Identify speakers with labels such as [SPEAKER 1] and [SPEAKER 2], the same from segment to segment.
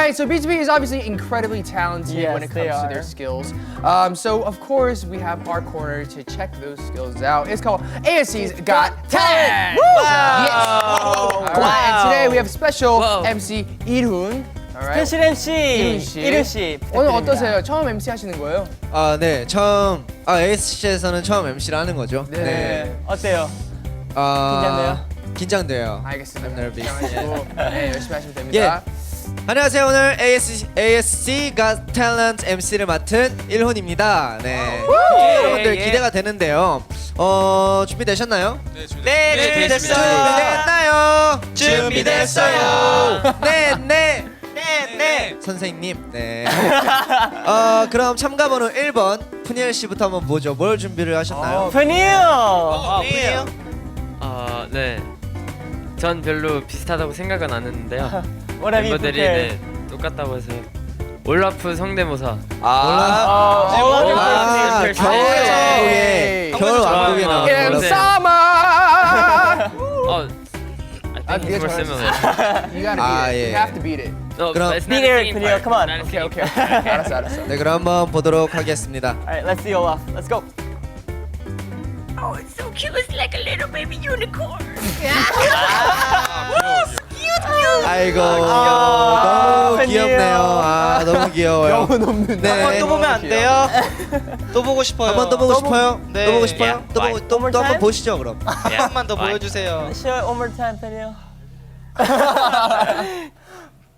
[SPEAKER 1] right, so B2B is obviously incredibly talented
[SPEAKER 2] Yes,
[SPEAKER 1] when it
[SPEAKER 2] they
[SPEAKER 1] comes to
[SPEAKER 2] are.
[SPEAKER 1] their skills. So of course we have our corner to check those skills out. It's called ASC's Got Talent. Yes. All right, and today we have special MC 이룬. All right.
[SPEAKER 2] 스페셜 MC 이룬 씨.
[SPEAKER 1] 오늘 어떠세요? 처음 MC 하시는 거예요?
[SPEAKER 3] 네, 처음 ASC에서는 처음 MC를 하는 거죠.
[SPEAKER 1] 네.
[SPEAKER 2] 어때요? 긴장돼요?
[SPEAKER 3] 긴장돼요.
[SPEAKER 1] 알겠습니다.
[SPEAKER 3] I'm nervous.
[SPEAKER 1] 긴장하시고 네, 열심히 하시면 됩니다.
[SPEAKER 3] 안녕하세요. 오늘 ASC Got Talent MC를 맡은 일혼입니다. 네. 여러분들 기대가 되는데요. 준비되셨나요?
[SPEAKER 4] 네,
[SPEAKER 3] 준비됐나요?
[SPEAKER 4] 준비됐어요.
[SPEAKER 3] 네. 선생님. 네. 그럼 참가 번호 1번 푸니엘 씨부터 한번 보죠. 뭘 준비를 하셨나요?
[SPEAKER 2] 팬이요.
[SPEAKER 4] 네. 전 별로 비슷하다고 생각은 안 했는데요.
[SPEAKER 2] What have you
[SPEAKER 4] 멤버들이
[SPEAKER 2] prepared?
[SPEAKER 4] 똑같다고 해서 올라프 성대모사.
[SPEAKER 3] 겨울 왕국에 나오는
[SPEAKER 1] In
[SPEAKER 3] 올라프.
[SPEAKER 1] summer.
[SPEAKER 4] I think it's more similar.
[SPEAKER 1] You gotta beat it.
[SPEAKER 3] 예.
[SPEAKER 1] You have to beat it.
[SPEAKER 4] No,
[SPEAKER 3] 그럼-
[SPEAKER 4] but it's not
[SPEAKER 2] Beat
[SPEAKER 4] a
[SPEAKER 2] it,
[SPEAKER 4] singing
[SPEAKER 2] Kunio,
[SPEAKER 4] part.
[SPEAKER 2] come on.
[SPEAKER 4] Not a
[SPEAKER 1] Okay,
[SPEAKER 4] singing
[SPEAKER 1] okay. 알았어.
[SPEAKER 3] 네, 그럼 한번 보도록 하겠습니다.
[SPEAKER 2] Alright, let's see Olaf. Let's go.
[SPEAKER 5] Oh, it's so cute. It's like a little baby unicorn.
[SPEAKER 3] 아이고 너무
[SPEAKER 2] 팬이에요.
[SPEAKER 3] 귀엽네요. 너무 귀여워요.
[SPEAKER 1] 영혼 없는.
[SPEAKER 3] 네.
[SPEAKER 4] 또 보면 안 돼요? 또 보고 싶어요.
[SPEAKER 3] 한 번 더 보고 싶어요?
[SPEAKER 4] 네.
[SPEAKER 3] 또 보고 싶어요?
[SPEAKER 4] Yeah.
[SPEAKER 3] 또 보고 또
[SPEAKER 2] One more
[SPEAKER 3] 한번
[SPEAKER 2] time?
[SPEAKER 3] 보시죠 그럼.
[SPEAKER 4] 한 번만 더 보여주세요.
[SPEAKER 2] Show it one more time, 팬이요.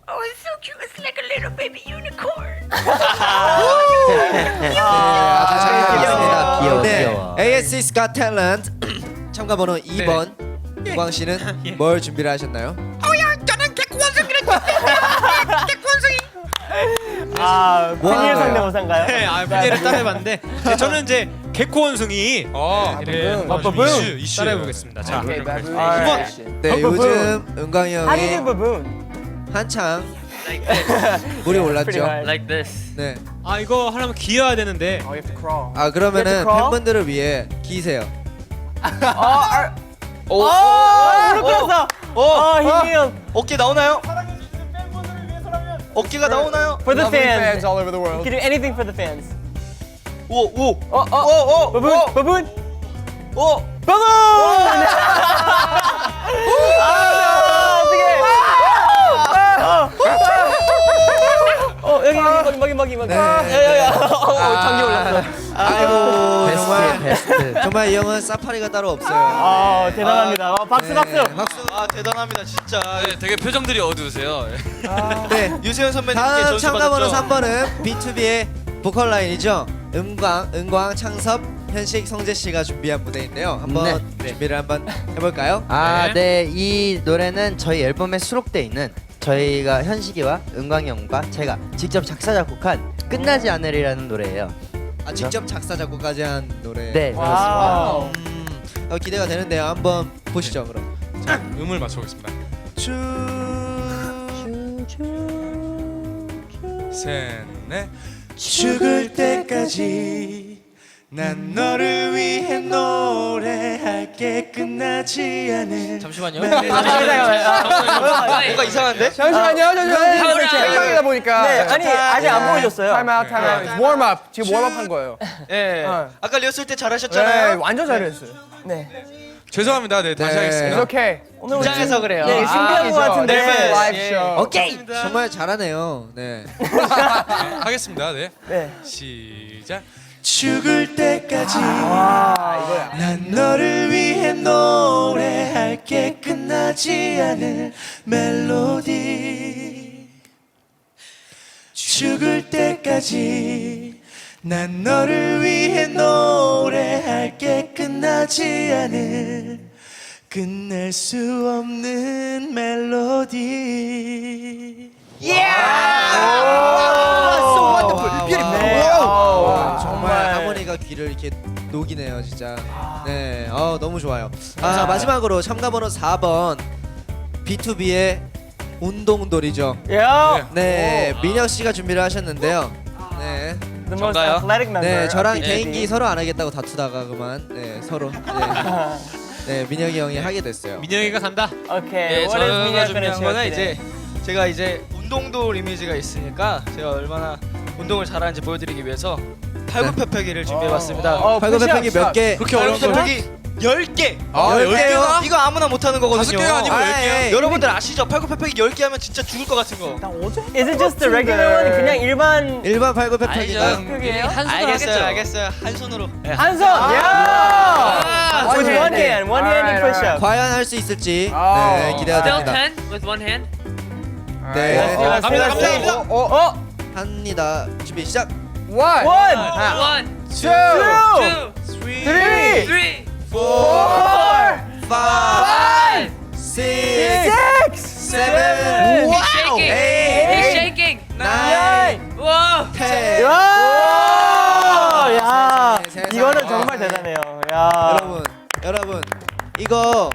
[SPEAKER 5] Oh, it's so cute. It's like a little baby unicorn.
[SPEAKER 3] 아주 잘 들었습니다.
[SPEAKER 2] 귀여워,
[SPEAKER 3] 네.
[SPEAKER 2] 귀여워.
[SPEAKER 3] ASC's Got Talent 참가 번호 2번 우광 씨는 뭘 준비를 하셨나요?
[SPEAKER 2] 팬이의 성대모사인가요?
[SPEAKER 6] 네, 팬이를 따라해봤는데 저는 이제 개코 원숭이 이슈 따라해보겠습니다. 자,
[SPEAKER 1] Okay, baboon.
[SPEAKER 2] Alright.
[SPEAKER 3] 네, 요즘 은광이
[SPEAKER 2] How do you
[SPEAKER 3] 형이
[SPEAKER 2] do baboon?
[SPEAKER 3] 한창 물이 올랐죠.
[SPEAKER 2] Pretty hard.
[SPEAKER 4] Like this.
[SPEAKER 3] 네.
[SPEAKER 6] 이거 하려면 기어야 되는데
[SPEAKER 1] Oh, you have to crawl.
[SPEAKER 3] 그러면은
[SPEAKER 2] Get to crawl?
[SPEAKER 3] 팬분들을 위해 기세요.
[SPEAKER 2] 무릎 꿇었어. 힘이요.
[SPEAKER 4] 어깨 나오나요? 어깨가 나오나요?
[SPEAKER 2] For the
[SPEAKER 1] Lovely fans
[SPEAKER 2] fans.
[SPEAKER 1] all over the world.
[SPEAKER 2] You can do anything for the fans.
[SPEAKER 4] 오.
[SPEAKER 2] Baboon. Baboon.
[SPEAKER 4] 오.
[SPEAKER 2] 바보on! 어떻게? 여기 먹이. 전기 올랐어.
[SPEAKER 3] 아이고 정말 이 형은 사파리가 따로 없어요.
[SPEAKER 2] 대단합니다. 박수.
[SPEAKER 3] 박수.
[SPEAKER 4] 대단합니다, 진짜.
[SPEAKER 7] 되게 표정들이 어두우세요.
[SPEAKER 3] 네.
[SPEAKER 4] 유세현 선배님께
[SPEAKER 3] 다음
[SPEAKER 4] 전수
[SPEAKER 3] 참가 번호
[SPEAKER 4] 받았죠?
[SPEAKER 3] 3번은 B2B의 보컬 라인이죠. 은광, 창섭, 현식, 성재 씨가 준비한 무대인데요. 한번 준비를 한번 해볼까요?
[SPEAKER 8] 네. 이 노래는 저희 앨범에 수록돼 있는 저희가 현식이와 은광이 형과 제가 직접 작사 작곡한 끝나지 않으리라는 노래예요.
[SPEAKER 3] 직접 작사 작곡까지 한 노래.
[SPEAKER 8] 네,
[SPEAKER 2] 와우.
[SPEAKER 3] 기대가 되는데요. 한번 보시죠 그럼.
[SPEAKER 6] 음을 맞춰보겠습니다. 셋, 넷.
[SPEAKER 3] 죽을 때까지 난 너를 위해 노래할게 끝나지 않을.
[SPEAKER 4] 잠시만요.
[SPEAKER 2] 뭔가
[SPEAKER 4] 뭔가 이상한데?
[SPEAKER 1] 잠시만요. 생방이다 보니까.
[SPEAKER 2] 네, 아니 아직 안 보여줬어요.
[SPEAKER 1] Time out. Warm up. 지금 warm up 한 거예요.
[SPEAKER 4] 예.
[SPEAKER 1] 어.
[SPEAKER 4] 아까 리허설 때
[SPEAKER 1] 네,
[SPEAKER 4] 잘하셨잖아요.
[SPEAKER 1] 완전 잘했어요.
[SPEAKER 2] 네.
[SPEAKER 6] 죄송합니다. 네, 다시
[SPEAKER 3] 네.
[SPEAKER 1] It's
[SPEAKER 6] 하겠습니다.
[SPEAKER 1] okay.
[SPEAKER 2] 오늘
[SPEAKER 4] 긴장해서 그래요.
[SPEAKER 2] 네, 준비한 것 같은데.
[SPEAKER 4] 네.
[SPEAKER 1] 라이브
[SPEAKER 4] 예.
[SPEAKER 1] 쇼.
[SPEAKER 2] 오케이.
[SPEAKER 3] 정말 잘하네요. 네.
[SPEAKER 6] 하겠습니다. 네.
[SPEAKER 2] 네.
[SPEAKER 6] 시작.
[SPEAKER 3] 죽을 때까지
[SPEAKER 1] 이거야.
[SPEAKER 3] 난 너를 위해 노래할게 끝나지 않을 멜로디. 죽을 때까지 난 너를 위해 노래할게 끝나지 않을 끝낼 수 없는 멜로디.
[SPEAKER 1] So wonderful. Beautiful.
[SPEAKER 2] 네.
[SPEAKER 1] Wow.
[SPEAKER 3] 정말 하모니가 귀를 이렇게 녹이네요, 진짜. 네, 너무 좋아요. 마지막으로 참가 번호 4번 B2B의 운동돌이죠.
[SPEAKER 2] 야.
[SPEAKER 3] 네, 민혁 씨가 준비를 하셨는데요. 네,
[SPEAKER 2] The most
[SPEAKER 4] 전가요?
[SPEAKER 2] athletic member.
[SPEAKER 3] 네, 저랑
[SPEAKER 2] of
[SPEAKER 3] 개인기
[SPEAKER 2] BTS.
[SPEAKER 3] 서로 안 하겠다고 다투다가 그만, 네, 서로. 네, 민혁이 형이 하게 됐어요.
[SPEAKER 6] 민영이가 간다.
[SPEAKER 2] Okay.
[SPEAKER 4] 예,
[SPEAKER 2] What is
[SPEAKER 4] 저희가
[SPEAKER 2] Minhyuk gonna
[SPEAKER 4] 준비한
[SPEAKER 2] show
[SPEAKER 4] 거는
[SPEAKER 2] today?
[SPEAKER 4] 제가 이제 운동돌 이미지가 있으니까 제가 얼마나 운동을 잘하는지 보여드리기 위해서 팔굽혀펴기를 준비해봤습니다.
[SPEAKER 3] 팔굽혀펴기 몇 개?
[SPEAKER 6] 그렇게 어려운 거.
[SPEAKER 4] 팔굽혀펴기 10개.
[SPEAKER 3] 아,
[SPEAKER 6] 10개나?
[SPEAKER 4] 이거 아무나 못하는 거거든요.
[SPEAKER 6] 5개가 아니고 10개야.
[SPEAKER 4] 여러분들 아시죠? 팔굽혀펴기 10개 하면 진짜 죽을 것 같은 거.
[SPEAKER 2] Is it just the regular one? 그냥 일반
[SPEAKER 3] 일반 팔굽혀펴기가
[SPEAKER 4] 알겠어요. 한 손으로.
[SPEAKER 2] 한 손. 야. With one hand, one handed
[SPEAKER 1] Alright,
[SPEAKER 2] push up.
[SPEAKER 3] 과연 할 수 있을지
[SPEAKER 1] 아.
[SPEAKER 3] 네, 기대가
[SPEAKER 5] Still
[SPEAKER 3] 됩니다.
[SPEAKER 5] 10 with one hand.
[SPEAKER 3] 네,
[SPEAKER 2] Let's
[SPEAKER 6] 갑니다,
[SPEAKER 2] see, let's see.
[SPEAKER 6] 갑니다.
[SPEAKER 3] 합니다. 준비 시작.
[SPEAKER 1] One,
[SPEAKER 2] One,
[SPEAKER 5] 1,
[SPEAKER 1] two,
[SPEAKER 5] 2,
[SPEAKER 1] 3,
[SPEAKER 5] 3,
[SPEAKER 1] 4,
[SPEAKER 3] 5, 6, 7,
[SPEAKER 5] He's shaking. He's shaking.
[SPEAKER 3] 9,
[SPEAKER 5] Whoa.
[SPEAKER 3] 10.
[SPEAKER 2] 야, 야,
[SPEAKER 3] 세상에.
[SPEAKER 2] 이거는 정말 대단해요. 야,
[SPEAKER 3] 여러분 이거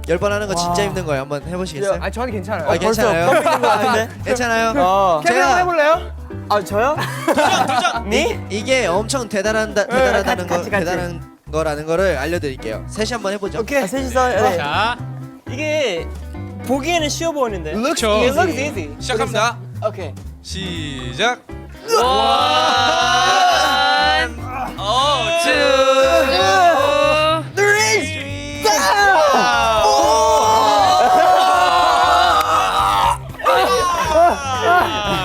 [SPEAKER 3] 10번 하는 거 진짜 힘든 거예요. 한번 해보시겠어요?
[SPEAKER 1] 아 저는 괜찮아요.
[SPEAKER 3] 아, 괜찮아요?
[SPEAKER 2] 벌써 뻥 것 같은데.
[SPEAKER 3] 괜찮아요?
[SPEAKER 1] 케빈 한번 해볼래요?
[SPEAKER 2] 아 저요? 니?
[SPEAKER 3] 이게 엄청 대단한
[SPEAKER 2] 같이.
[SPEAKER 3] 대단한 거라는 거를 알려드릴게요. 셋이 한번 해보죠.
[SPEAKER 2] 오케이. 셋이서. 네.
[SPEAKER 6] 자,
[SPEAKER 2] 이게 보기에는 쉬워 보이는데.
[SPEAKER 6] 그렇죠.
[SPEAKER 2] It looks easy.
[SPEAKER 6] 시작합니다.
[SPEAKER 2] 오케이.
[SPEAKER 6] 시작.
[SPEAKER 5] 1,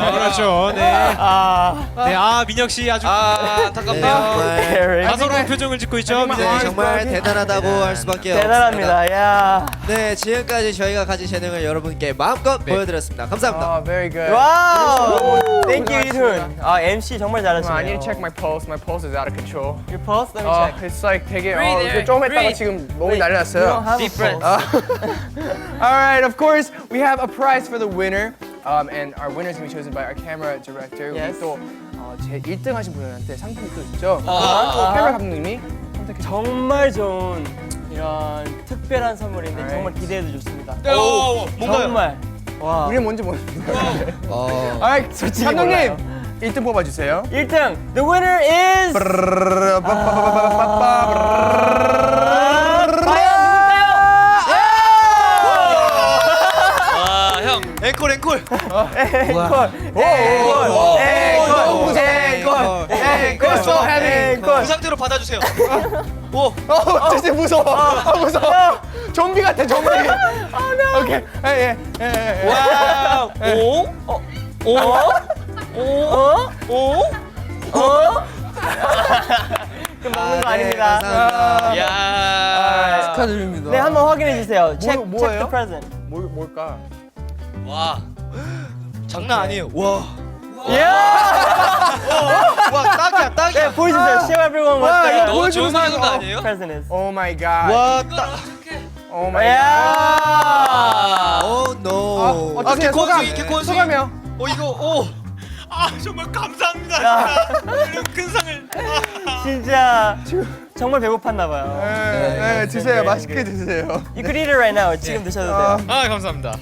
[SPEAKER 5] 2,
[SPEAKER 6] 그렇죠. 네.
[SPEAKER 2] 아,
[SPEAKER 6] 네, 민혁 씨 아주
[SPEAKER 4] 안타깝네요.
[SPEAKER 3] 정말,
[SPEAKER 6] 다소로운 표정을 짓고 있죠. 민혁
[SPEAKER 3] 네,
[SPEAKER 6] 씨.
[SPEAKER 3] 정말 대단하다고 할 수밖에
[SPEAKER 2] 대단합니다. 야.
[SPEAKER 3] 없습니다. 네, 지금까지 저희가 가진 재능을 여러분께 마음껏 보여드렸습니다. 감사합니다.
[SPEAKER 1] Oh, very good.
[SPEAKER 2] 와우. Thank you, 이훈. 아, MC 정말
[SPEAKER 1] I
[SPEAKER 2] 잘하시네요.
[SPEAKER 1] need to check my pulse. My pulse is out of control.
[SPEAKER 2] Your pulse? Let me
[SPEAKER 1] 어,
[SPEAKER 2] check.
[SPEAKER 1] it's like 되게
[SPEAKER 5] Breathe, Eric,
[SPEAKER 1] 좀 했다가
[SPEAKER 5] breathe.
[SPEAKER 1] 지금 몸이
[SPEAKER 2] You don't
[SPEAKER 1] 난리났어요.
[SPEAKER 2] have
[SPEAKER 5] Deep
[SPEAKER 2] a pulse.
[SPEAKER 1] All right, of course, we have a prize for the winner. And our winner is going to be chosen by our camera director.
[SPEAKER 2] Yes.
[SPEAKER 1] 우리 또 제 1등 하신 분한테 상품이 또 있죠. 카메라 감독님이 선택해 주셨어요.
[SPEAKER 2] 정말 좋은 이런 특별한 선물인데
[SPEAKER 1] Alright.
[SPEAKER 2] 정말 기대해도 좋습니다.
[SPEAKER 4] 오, 뭔가요?
[SPEAKER 2] 정말. 와.
[SPEAKER 1] 우리는 뭔지 모르는데. Alright,
[SPEAKER 2] 솔직히
[SPEAKER 1] 감독님
[SPEAKER 2] 몰라요.
[SPEAKER 1] 1등 뽑아주세요.
[SPEAKER 2] 1등. The winner is
[SPEAKER 4] 와, 형. 앵콜.
[SPEAKER 1] It's so heavy.
[SPEAKER 4] 그 상태로 받아주세요. 오,
[SPEAKER 1] 진짜 무서워. 무서워. 좀비 같아, 좀비. 오케이. 예.
[SPEAKER 4] 와우.
[SPEAKER 2] 먹는 거 아닙니다.
[SPEAKER 3] 감사합니다.
[SPEAKER 4] 야.
[SPEAKER 1] 축하드립니다.
[SPEAKER 2] 네, 한번 확인해 주세요. Check
[SPEAKER 1] 뭐예요?
[SPEAKER 2] the present.
[SPEAKER 1] 뭘까?
[SPEAKER 4] 와. 장난 아니에요. 와. 와, 딱이야.
[SPEAKER 2] 네, 보여주세요. Show everyone what
[SPEAKER 1] 와,
[SPEAKER 2] the
[SPEAKER 1] 이거
[SPEAKER 7] 너무 좋은
[SPEAKER 1] 보여주는
[SPEAKER 7] 거 아니에요?
[SPEAKER 2] present is.
[SPEAKER 1] Oh my god.
[SPEAKER 4] 와, 딱.
[SPEAKER 1] Oh my god.
[SPEAKER 2] 야.
[SPEAKER 3] Oh no.
[SPEAKER 1] 어떠세요?
[SPEAKER 4] 개콘수이,
[SPEAKER 1] 소감.
[SPEAKER 4] 개콘수이.
[SPEAKER 1] 소감이요.
[SPEAKER 4] 이거,
[SPEAKER 6] 아, 정말 감사합니다. 진짜. 이런 큰 상을.
[SPEAKER 2] 진짜 정말 배고팠나 봐요.
[SPEAKER 1] 네, 드세요. 맛있게 드세요.
[SPEAKER 2] You could eat it right now. 지금 드셔도 돼요.
[SPEAKER 6] 아, 감사합니다.